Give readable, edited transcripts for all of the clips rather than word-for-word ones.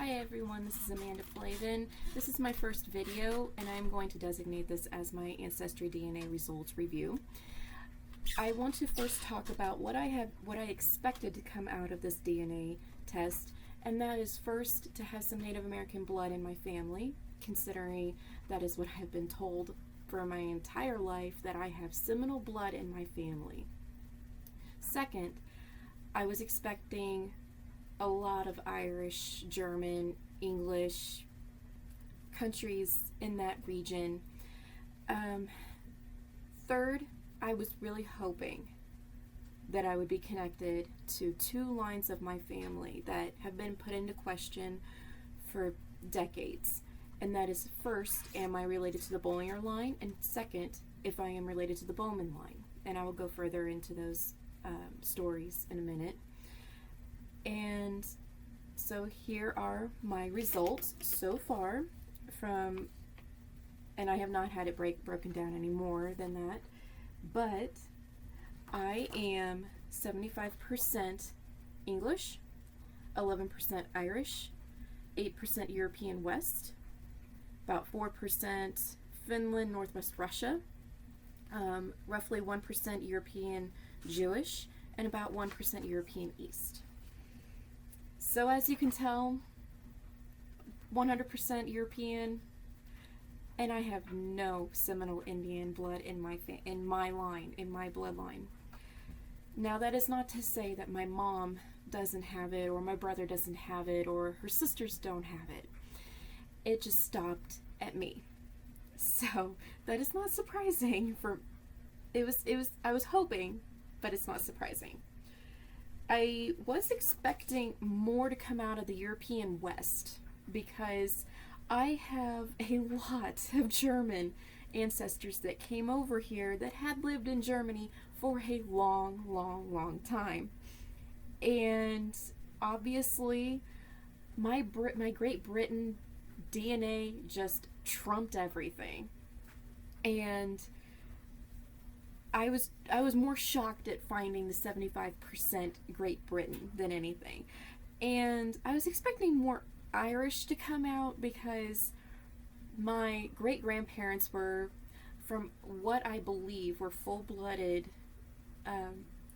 Hi everyone, this is Amanda Flavin. This is my first video and I'm going to designate this as my Ancestry DNA results review. I want to first talk about what I expected to come out of this DNA test, and that is first to have some Native American blood in my family, considering that is what I've been told for my entire life, that I have Seminole blood in my family. Second, I was expecting a lot of Irish, German, English countries in that region. Third, I was really hoping that I would be connected to two lines of my family that have been put into question for decades. And that is, first, am I related to the Bollinger line? And second, if I am related to the Bowman line. And I will go further into those stories in a minute. And so here are my results so far from, and I have not had it broken down any more than that, but I am 75% English, 11% Irish, 8% European West, about 4% Finland, Northwest Russia, roughly 1% European Jewish, and about 1% European East. So as you can tell, 100% European, and I have no Seminole Indian blood in my bloodline. Now that is not to say that my mom doesn't have it, or my brother doesn't have it, or her sisters don't have it. It just stopped at me. So that is not surprising. I was hoping, but it's not surprising. I was expecting more to come out of the European West because I have a lot of German ancestors that came over here that had lived in Germany for a long time. And obviously my Great Britain DNA just trumped everything. And I was more shocked at finding the 75% Great Britain than anything. And I was expecting more Irish to come out because my great-grandparents were, from what I believe, were full-blooded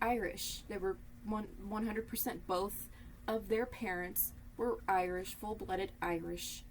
Irish. They were 100%, both of their parents were Irish, full-blooded Irish.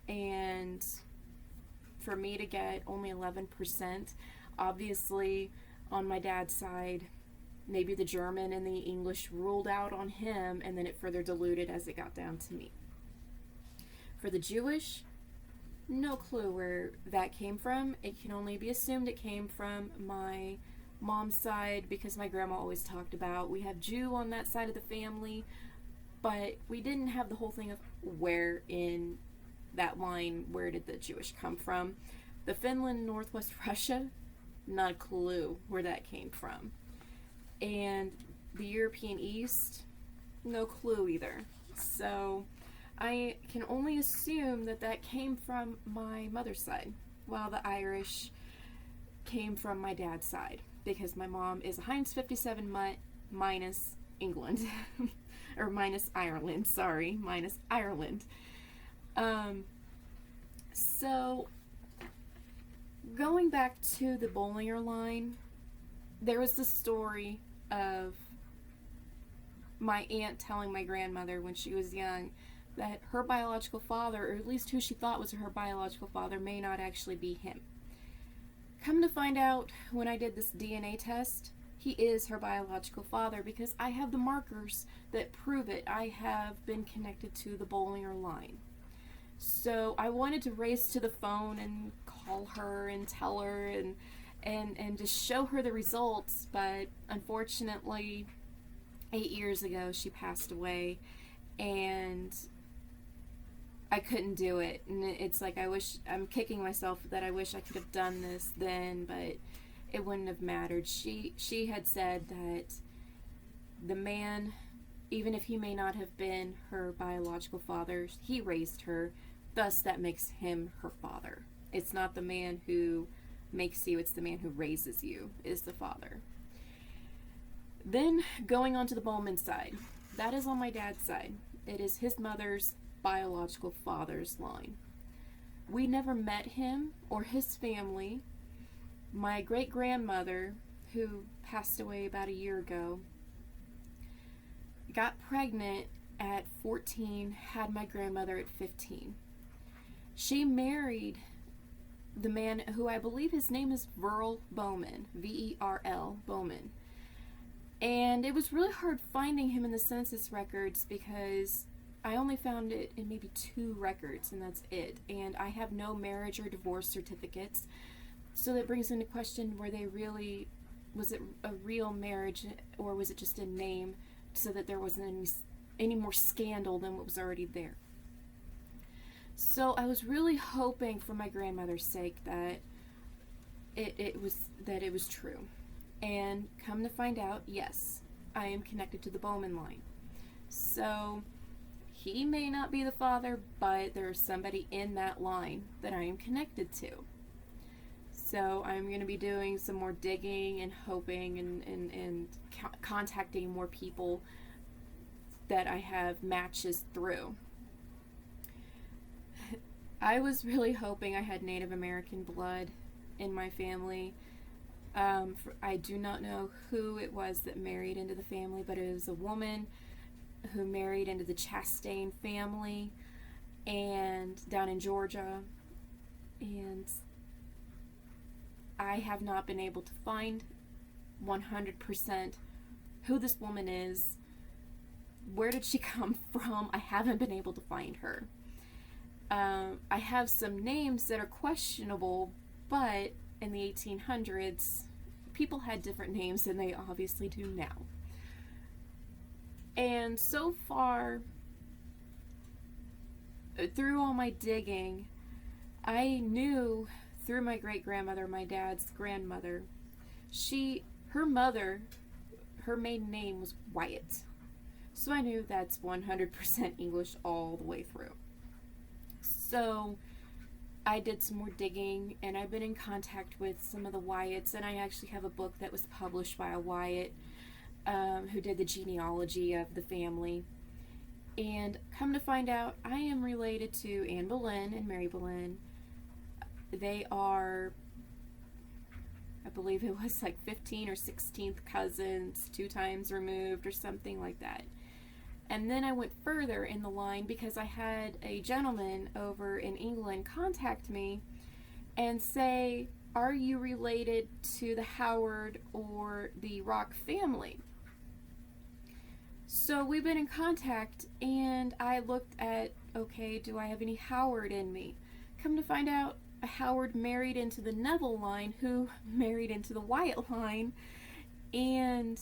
And for me to get only 11%, obviously, on my dad's side, maybe the German and the English ruled out on him, and then it further diluted as it got down to me. For the Jewish, no clue where that came from. It can only be assumed it came from my mom's side, because my grandma always talked about, we have Jew on that side of the family, but we didn't have the whole thing of where in that line, where did the Jewish come from. The Finland, Northwest Russia, not a clue where that came from. And the European East, no clue either. So I can only assume that that came from my mother's side, while the Irish came from my dad's side, because my mom is a Heinz 57 minus England, or minus Ireland, sorry, minus Ireland. So going back to the Bollinger line, there was the story of my aunt telling my grandmother when she was young that her biological father, or at least who she thought was her biological father, may not actually be him. Come to find out, when I did this DNA test, he is her biological father, because I have the markers that prove it. I have been connected to the Bollinger line. So I wanted to race to the phone and call her and tell her and just show her the results, but unfortunately 8 years ago she passed away, and I couldn't do it. And it's like, I'm kicking myself that I wish I could have done this then, but it wouldn't have mattered. She had said that the man, even if he may not have been her biological father, he raised her, thus that makes him her father. It's not the man who makes you, it's the man who raises you is the father. Then going on to the Bowman side, that is on my dad's side. It is his mother's biological father's line. We never met him or his family. My great-grandmother, who passed away about a year ago, got pregnant at 14, had my grandmother at 15. She married the man who I believe his name is Verl Bowman, V-E-R-L, Bowman. And it was really hard finding him in the census records because I only found it in maybe 2 records, and that's it. And I have no marriage or divorce certificates. So that brings into question, was it a real marriage, or was it just a name so that there wasn't any more scandal than what was already there? So I was really hoping for my grandmother's sake that it was true. And come to find out, yes, I am connected to the Bowman line. So he may not be the father, but there's somebody in that line that I am connected to. So I'm going to be doing some more digging and hoping and contacting more people that I have matches through. I was really hoping I had Native American blood in my family. I do not know who it was that married into the family, but it was a woman who married into the Chastain family and down in Georgia. And I have not been able to find 100% who this woman is. Where did she come from? I haven't been able to find her. I have some names that are questionable, but in the 1800s, people had different names than they obviously do now. And so far, through all my digging, I knew through my great-grandmother, my dad's grandmother, her maiden name was Wyatt. So I knew that's 100% English all the way through. So I did some more digging, and I've been in contact with some of the Wyatts, and I actually have a book that was published by a Wyatt who did the genealogy of the family. And come to find out, I am related to Anne Boleyn and Mary Boleyn. They are, I believe it was like 15 or 16th cousins, 2 times removed or something like that. And then I went further in the line because I had a gentleman over in England contact me and say, are you related to the Howard or the Rock family? So we've been in contact, and I looked at, okay, do I have any Howard in me? Come to find out, a Howard married into the Neville line, who married into the Wyatt line, and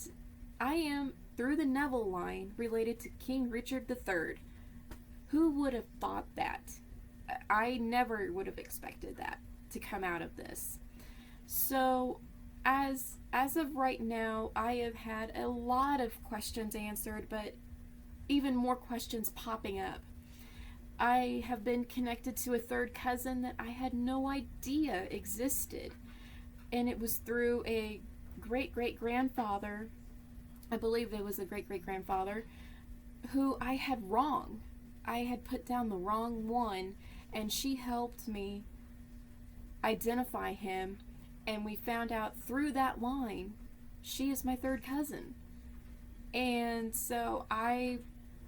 I am, through the Neville line, related to King Richard III. Who would have thought that? I never would have expected that to come out of this. So as of right now, I have had a lot of questions answered, but even more questions popping up. I have been connected to a 3rd cousin that I had no idea existed, and it was through a great-great-grandfather, I believe it was a great-great-grandfather, who I had wrong. I had put down the wrong one, and she helped me identify him, and we found out through that line, she is my 3rd cousin. And so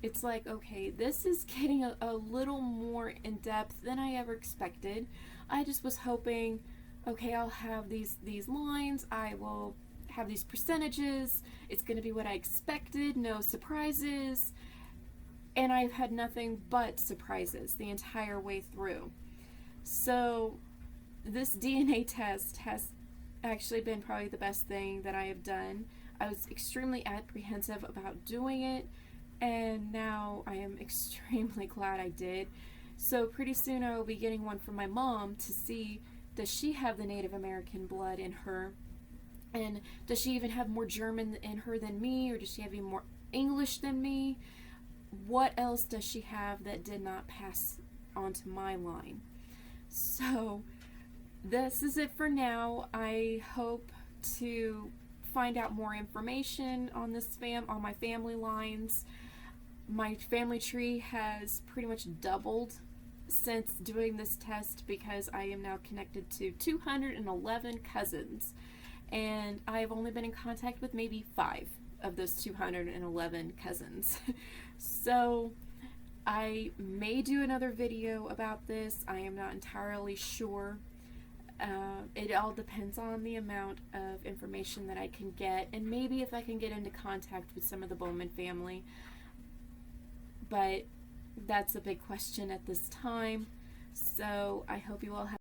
it's like, okay, this is getting a little more in depth than I ever expected. I just was hoping, okay, I'll have these lines, I will have these percentages, it's going to be what I expected, no surprises, and I've had nothing but surprises the entire way through. So this DNA test has actually been probably the best thing that I have done. I was extremely apprehensive about doing it, and now I am extremely glad I did. So pretty soon I will be getting one from my mom to see, does she have the Native American blood in her? And does she even have more German in her than me, or does she have even more English than me? What else does she have that did not pass onto my line? So this is it for now. I hope to find out more information on on my family lines. My family tree has pretty much doubled since doing this test because I am now connected to 211 cousins, and I've only been in contact with maybe 5 of those 211 cousins. So I may do another video about this. I am not entirely sure. It all depends on the amount of information that I can get, and maybe if I can get into contact with some of the Bowman family. But that's a big question at this time. So I hope you all have